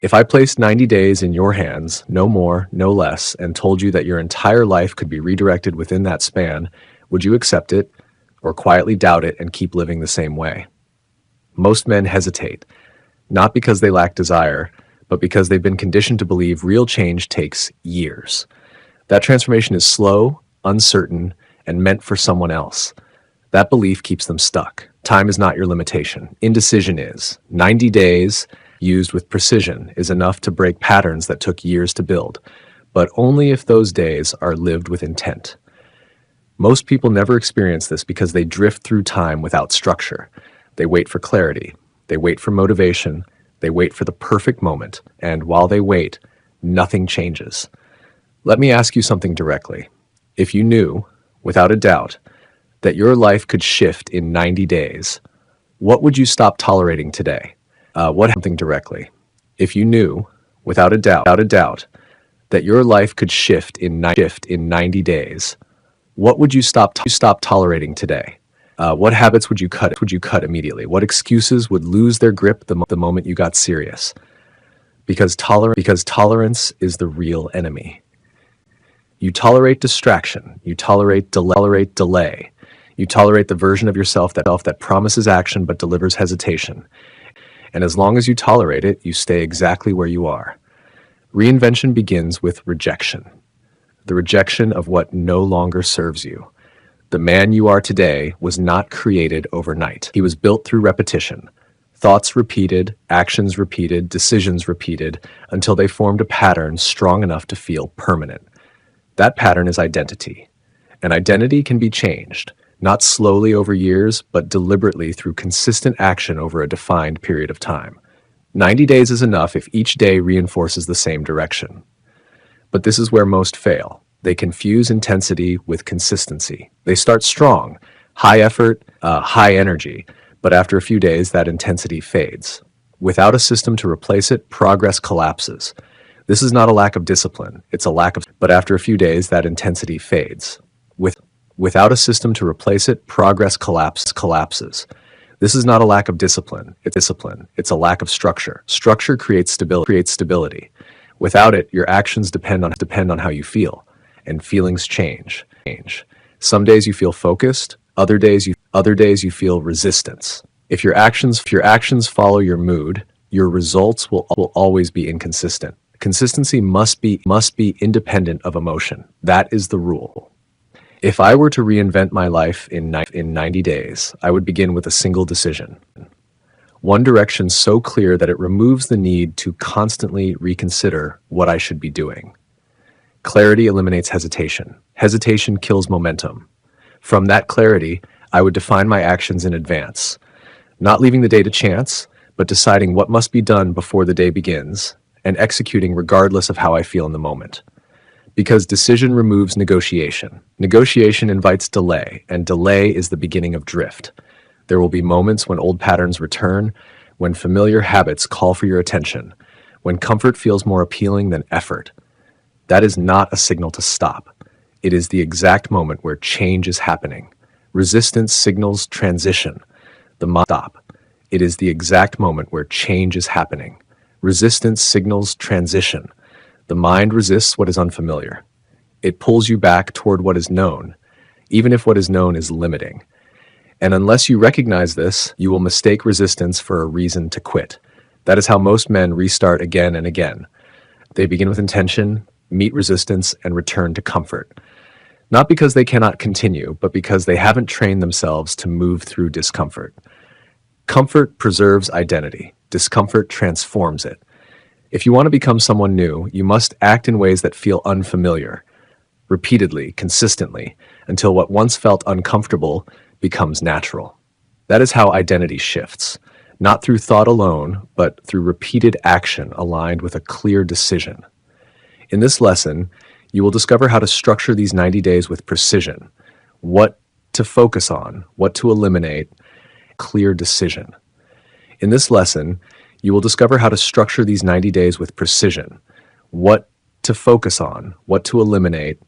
If I placed 90 days in your hands, no more, no less, and told you that your entire life could be redirected within that span, would you accept it or quietly doubt it and keep living the same way? Most men hesitate, not because they lack desire, but because they've been conditioned to believe real change takes years. That transformation is slow, uncertain, and meant for someone else. That belief keeps them stuck. Time is not your limitation. Indecision is. 90 days used with precision is enough to break patterns that took years to build, but only if those days are lived with intent. Most people never experience this because they drift through time without structure. They wait for clarity. They wait for motivation. They wait for the perfect moment. And while they wait, nothing changes. Let me ask you something directly. If you knew, without a doubt, that your life could shift in 90 days, what would you stop tolerating today? Something directly. If you knew, without a doubt, that your life could shift in 90 days, what would you stop tolerating today? What habits would you cut immediately? What excuses would lose their grip the moment you got serious? Because tolerance is the real enemy. You tolerate distraction. You tolerate delay. You tolerate the version of yourself that promises action but delivers hesitation. And as long as you tolerate it, you stay exactly where you are. Reinvention begins with rejection. The rejection of what no longer serves you. The man you are today was not created overnight. He was built through repetition. Thoughts repeated, actions repeated, decisions repeated, until they formed a pattern strong enough to feel permanent. That pattern is identity. And identity can be changed, not slowly over years, but deliberately through consistent action over a defined period of time. 90 days is enough if each day reinforces the same direction. But this is where most fail. They confuse intensity with consistency. They start strong, high effort, high energy, but after a few days, that intensity fades. Without a system to replace it, progress collapses. This is not a lack of discipline, it's a lack of, but after a few days, that intensity fades. Without a system to replace it, progress collapses. This is not a lack of discipline, it's a lack of structure. Structure creates stability. Without it, your actions depend on how you feel, and feelings change. Some days you feel focused, other days you feel resistance. If your actions follow your mood, your results will always be inconsistent. Consistency must be independent of emotion. That is the rule. If I were to reinvent my life in 90 days, I would begin with a single decision. One direction so clear that it removes the need to constantly reconsider what I should be doing. Clarity eliminates hesitation. Hesitation kills momentum. From that clarity, I would define my actions in advance, not leaving the day to chance, but deciding what must be done before the day begins and executing regardless of how I feel in the moment. Because decision removes negotiation. Negotiation invites delay, and delay is the beginning of drift. There will be moments when old patterns return, when familiar habits call for your attention, when comfort feels more appealing than effort. That is not a signal to stop. It is the exact moment where change is happening. Resistance signals transition. Stop. It is the exact moment where change is happening. Resistance signals transition. The mind resists what is unfamiliar. It pulls you back toward what is known, even if what is known is limiting. And unless you recognize this, you will mistake resistance for a reason to quit. That is how most men restart again and again. They begin with intention, meet resistance, and return to comfort. Not because they cannot continue, but because they haven't trained themselves to move through discomfort. Comfort preserves identity. Discomfort transforms it. If you want to become someone new, you must act in ways that feel unfamiliar, repeatedly, consistently, until what once felt uncomfortable becomes natural. That is how identity shifts, not through thought alone, but through repeated action aligned with a clear decision. In this lesson, you will discover how to structure these 90 days with precision, what to focus on, what to eliminate, clear decision. In this lesson, you will discover how to structure these 90 days with precision, what to focus on, what to eliminate,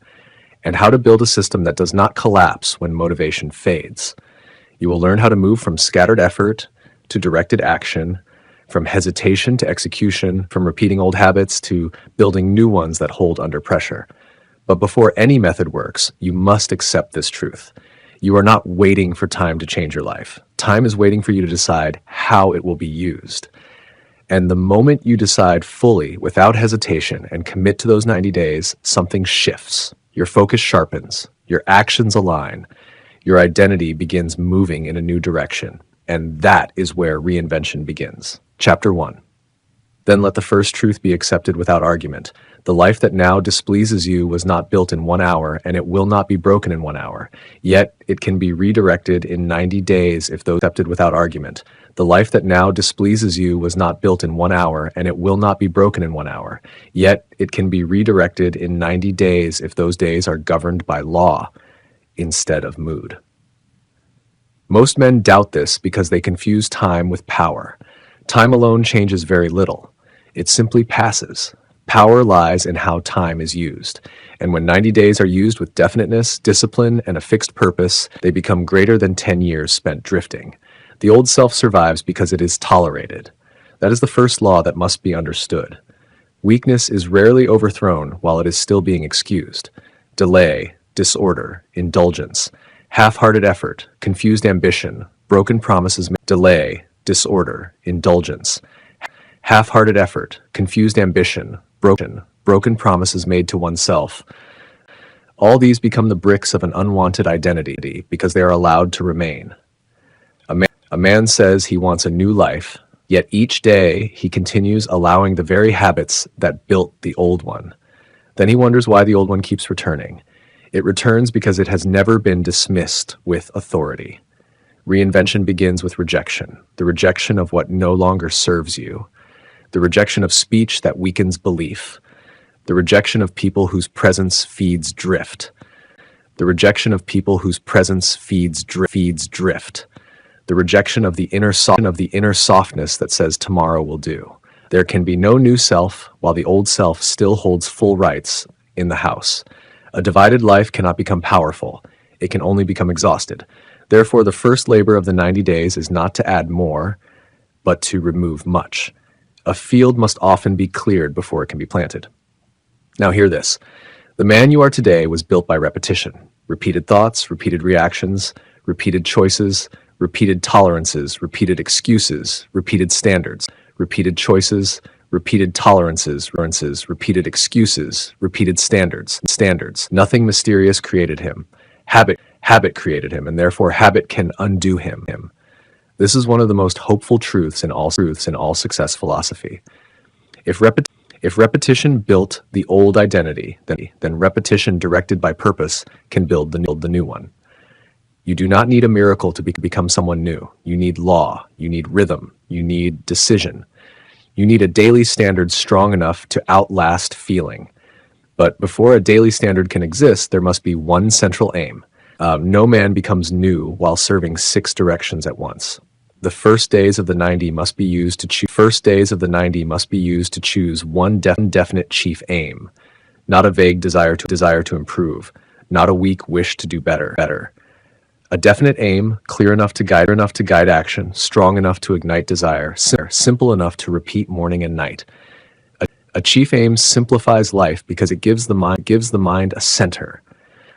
and how to build a system that does not collapse when motivation fades. You will learn how to move from scattered effort to directed action, from hesitation to execution, from repeating old habits to building new ones that hold under pressure. But before any method works, you must accept this truth. You are not waiting for time to change your life. Time is waiting for you to decide how it will be used. And the moment you decide fully, without hesitation, and commit to those 90 days, something shifts. Your focus sharpens, your actions align, your identity begins moving in a new direction. And that is where reinvention begins. Chapter 1. Then let the first truth be accepted without argument. The life that now displeases you was not built in 1 hour, and it will not be broken in 1 hour. Yet it can be redirected in 90 days if those accepted without argument. The life that now displeases you was not built in 1 hour, and it will not be broken in 1 hour. Yet it can be redirected in 90 days if those days are governed by law instead of mood. Most men doubt this because they confuse time with power. Time alone changes very little. It simply passes. Power lies in how time is used. And when 90 days are used with definiteness, discipline, and a fixed purpose, they become greater than 10 years spent drifting. The old self survives because it is tolerated. That is the first law that must be understood. Weakness is rarely overthrown while it is still being excused. Delay, disorder, indulgence, half-hearted effort, confused ambition, broken promises, delay, disorder, indulgence, half-hearted effort, confused ambition, broken promises made to oneself. All these become the bricks of an unwanted identity because they are allowed to remain. A man says he wants a new life, yet each day he continues allowing the very habits that built the old one. Then he wonders why the old one keeps returning. It returns because it has never been dismissed with authority. Reinvention begins with rejection, the rejection of what no longer serves you, the rejection of speech that weakens belief, the rejection of people whose presence feeds drift, the rejection of people whose presence feeds drift, the rejection of the inner softness that says tomorrow will do. There can be no new self while the old self still holds full rights in the house. A divided life cannot become powerful. It can only become exhausted. Therefore, the first labor of the 90 days is not to add more, but to remove much. A field must often be cleared before it can be planted. Now hear this. The man you are today was built by repetition. Repeated thoughts, repeated reactions, repeated choices, repeated tolerances, repeated excuses, repeated standards, repeated choices, repeated tolerances, repeated excuses, repeated standards. Nothing mysterious created him. Habit created him, and therefore habit can undo him. This is one of the most hopeful truths in all success philosophy. If repetition built the old identity, then repetition directed by purpose can build the new one. You do not need a miracle to become someone new. You need law, you need rhythm, you need decision. You need a daily standard strong enough to outlast feeling. But before a daily standard can exist, there must be one central aim. No man becomes new while serving 6 directions at once. The first days of the 90 must be used to choose one definite chief aim, not a vague desire to improve, not a weak wish to do better. A definite aim, clear enough to guide action, strong enough to ignite desire, simple enough to repeat morning and night. A chief aim simplifies life because it gives the mind a center.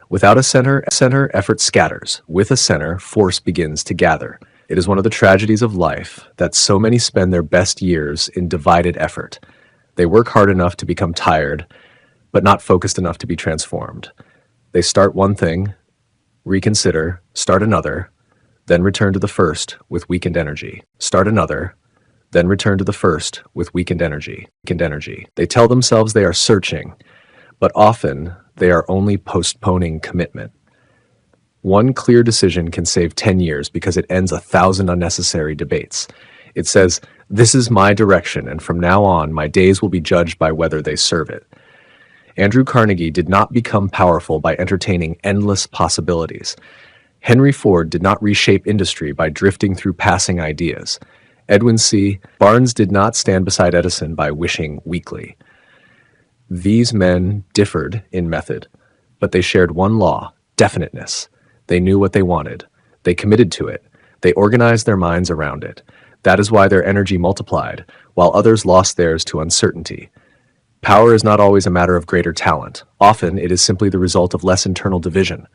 Without a center, effort scatters. With a center, force begins to gather. It is one of the tragedies of life that so many spend their best years in divided effort. They work hard enough to become tired, but not focused enough to be transformed. They start one thing, reconsider, start another, then return to the first with weakened energy. Start another, then return to the first with weakened energy. They tell themselves they are searching, but often they are only postponing commitment. One clear decision can save 10 years because it ends 1,000 unnecessary debates. It says, "This is my direction, and from now on, my days will be judged by whether they serve it." Andrew Carnegie did not become powerful by entertaining endless possibilities. Henry Ford did not reshape industry by drifting through passing ideas. Edwin C. Barnes did not stand beside Edison by wishing weakly. These men differed in method, but they shared one law, definiteness. They knew what they wanted. They committed to it. They organized their minds around it. That is why their energy multiplied, while others lost theirs to uncertainty. Power is not always a matter of greater talent. Often, it is simply the result of less internal division.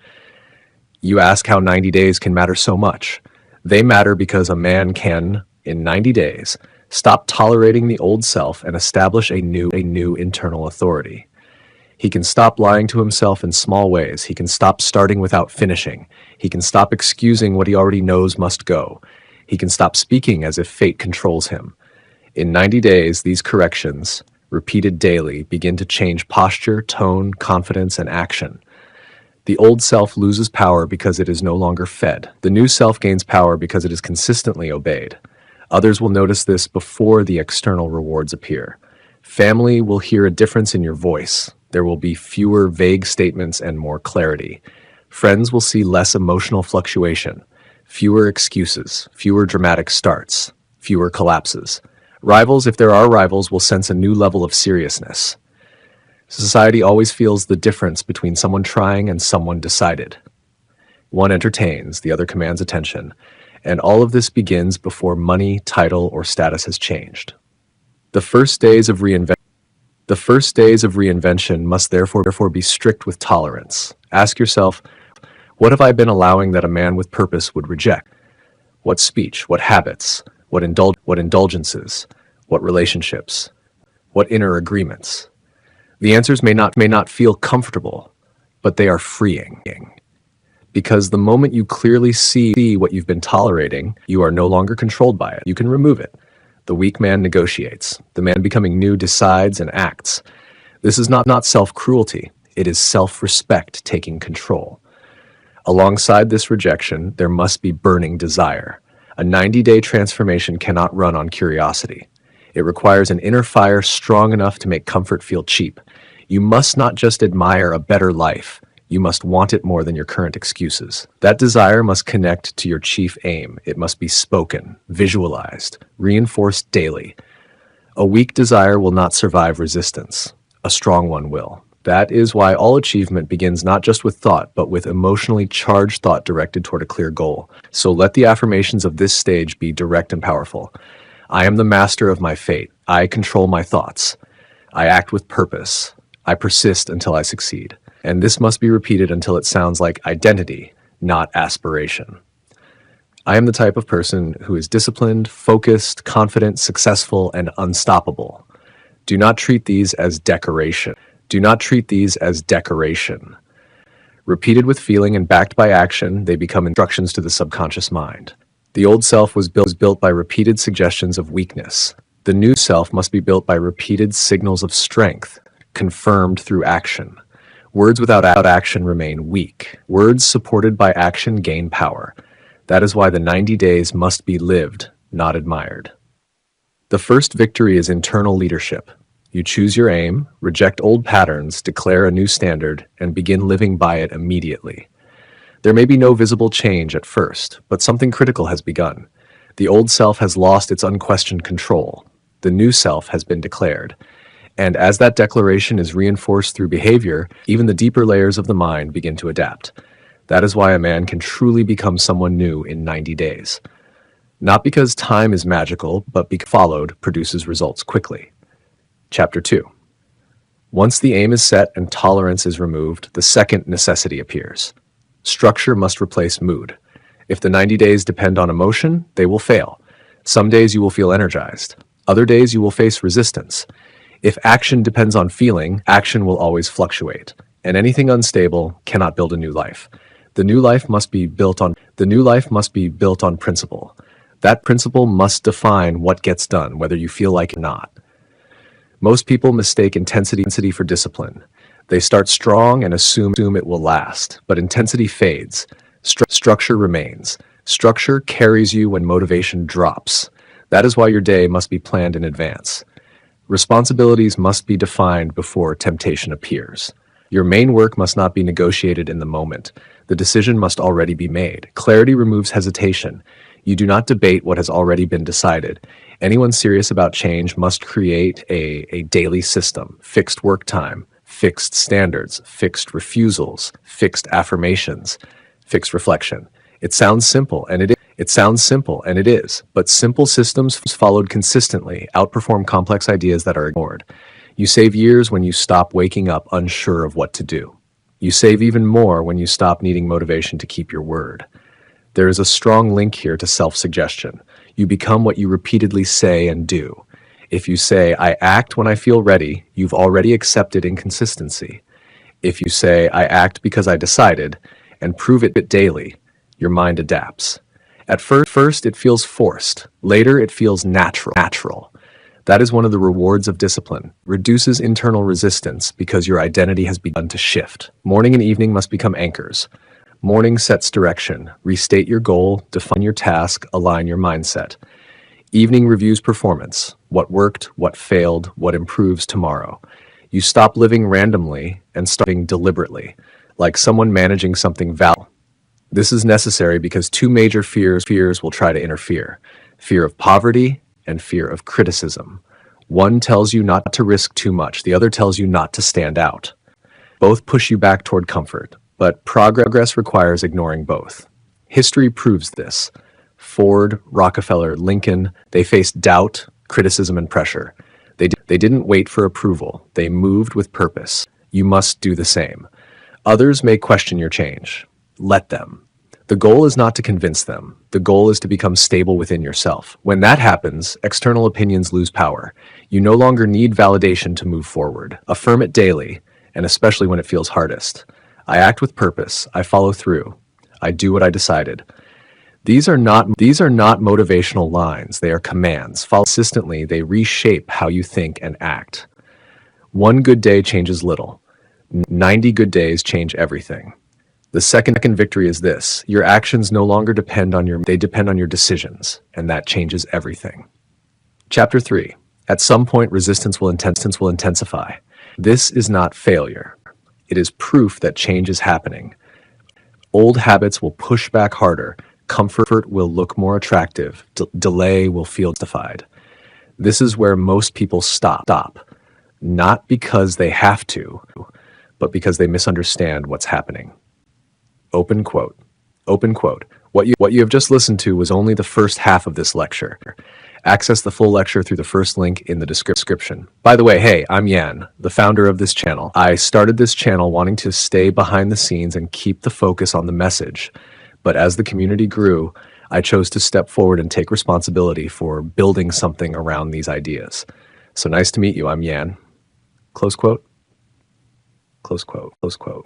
You ask how 90 days can matter so much. They matter because a man can, in 90 days, stop tolerating the old self and establish a new internal authority. He can stop lying to himself in small ways. He can stop starting without finishing. He can stop excusing what he already knows must go. He can stop speaking as if fate controls him. In 90 days, these corrections, repeated daily, begin to change posture, tone, confidence, and action. The old self loses power because it is no longer fed. The new self gains power because it is consistently obeyed. Others will notice this before the external rewards appear. Family will hear a difference in your voice. There will be fewer vague statements and more clarity. Friends will see less emotional fluctuation, fewer excuses, fewer dramatic starts, fewer collapses. Rivals, if there are rivals, will sense a new level of seriousness. Society always feels the difference between someone trying and someone decided. One entertains, the other commands attention, and all of this begins before money, title, or status has changed. The first days of reinvention must therefore be strict with tolerance. Ask yourself, what have I been allowing that a man with purpose would reject? What speech, what habits, what indulgences, what relationships, what inner agreements? The answers may not feel comfortable, but they are freeing. Because the moment you clearly see what you've been tolerating, you are no longer controlled by it. You can remove it. The weak man negotiates. The man becoming new decides and acts. This is not self-cruelty. It is self-respect taking control. Alongside this rejection, there must be burning desire. A 90-day transformation cannot run on curiosity. It requires an inner fire strong enough to make comfort feel cheap. You must not just admire a better life. You must want it more than your current excuses. That desire must connect to your chief aim. It must be spoken, visualized, reinforced daily. A weak desire will not survive resistance. A strong one will. That is why all achievement begins not just with thought, but with emotionally charged thought directed toward a clear goal. So let the affirmations of this stage be direct and powerful. I am the master of my fate. I control my thoughts. I act with purpose. I persist until I succeed. And this must be repeated until it sounds like identity, not aspiration. I am the type of person who is disciplined, focused, confident, successful, and unstoppable. Do not treat these as decoration. Do not treat these as decoration. Repeated with feeling and backed by action, they become instructions to the subconscious mind. The old self was built by repeated suggestions of weakness. The new self must be built by repeated signals of strength, confirmed through action. Words without action remain weak. Words supported by action gain power. That is why the 90 days must be lived, not admired. The first victory is internal leadership. You choose your aim, reject old patterns, declare a new standard, and begin living by it immediately. There may be no visible change at first, but something critical has begun. The old self has lost its unquestioned control. The new self has been declared. And as that declaration is reinforced through behavior, even the deeper layers of the mind begin to adapt. That is why a man can truly become someone new in 90 days. Not because time is magical, but because followed produces results quickly. Chapter 2. Once the aim is set and tolerance is removed, the second necessity appears. Structure must replace mood. If the 90 days depend on emotion, they will fail. Some days you will feel energized. Other days you will face resistance. If action depends on feeling, action will always fluctuate. And anything unstable cannot build a new life. The new life must be built on principle. That principle must define what gets done, whether you feel like it or not. Most people mistake intensity for discipline. They start strong and assume it will last, but intensity fades. Structure remains. Structure carries you when motivation drops. That is why your day must be planned in advance. Responsibilities must be defined before temptation appears. Your main work must not be negotiated in the moment. The decision must already be made. Clarity removes hesitation. You do not debate what has already been decided. Anyone serious about change must create a daily system, fixed work time, fixed standards, fixed refusals, fixed affirmations, fixed reflection. It sounds simple, and it is, but simple systems followed consistently outperform complex ideas that are ignored. You save years when you stop waking up unsure of what to do. You save even more when you stop needing motivation to keep your word. There is a strong link here to self-suggestion. You become what you repeatedly say and do. If you say, I act when I feel ready, you've already accepted inconsistency. If you say, I act because I decided, and prove it daily, your mind adapts. At first, it feels forced. Later, it feels natural. That is one of the rewards of discipline. Reduces internal resistance because your identity has begun to shift. Morning and evening must become anchors. Morning sets direction. Restate your goal, define your task, align your mindset. Evening reviews performance. What worked, what failed, what improves tomorrow. You stop living randomly and start living deliberately, like someone managing something valuable. This is necessary because two major fears will try to interfere: fear of poverty and fear of criticism. One tells you not to risk too much, the other tells you not to stand out. Both push you back toward comfort, but progress requires ignoring both. History proves this. Ford, Rockefeller, Lincoln, they faced doubt, criticism, and pressure. They didn't wait for approval, they moved with purpose. You must do the same. Others may question your change. Let them. The goal is not to convince them. The goal is to become stable within yourself. When that happens, external opinions lose power. You no longer need validation to move forward. Affirm it daily, and especially when it feels hardest. I act with purpose. I follow through. I do what I decided. These are not motivational lines. They are commands. Follow consistently, they reshape how you think and act. One good day changes little. 90 good days change everything. The second victory is this: your actions no longer depend on your decisions, and that changes everything. Chapter 3. At some point, resistance will intensify. This is not failure. It is proof that change is happening. Old habits will push back harder. Comfort will look more attractive. Delay will feel justified. This is where most people stop. Not because they have to, but because they misunderstand what's happening. Open quote. Open quote. What you have just listened to was only the first half of this lecture. Access the full lecture through the first link in the description. By the way, hey, I'm Yan, the founder of this channel. I started this channel wanting to stay behind the scenes and keep the focus on the message. But as the community grew, I chose to step forward and take responsibility for building something around these ideas. So nice to meet you. I'm Yan. Close quote. Close quote. Close quote.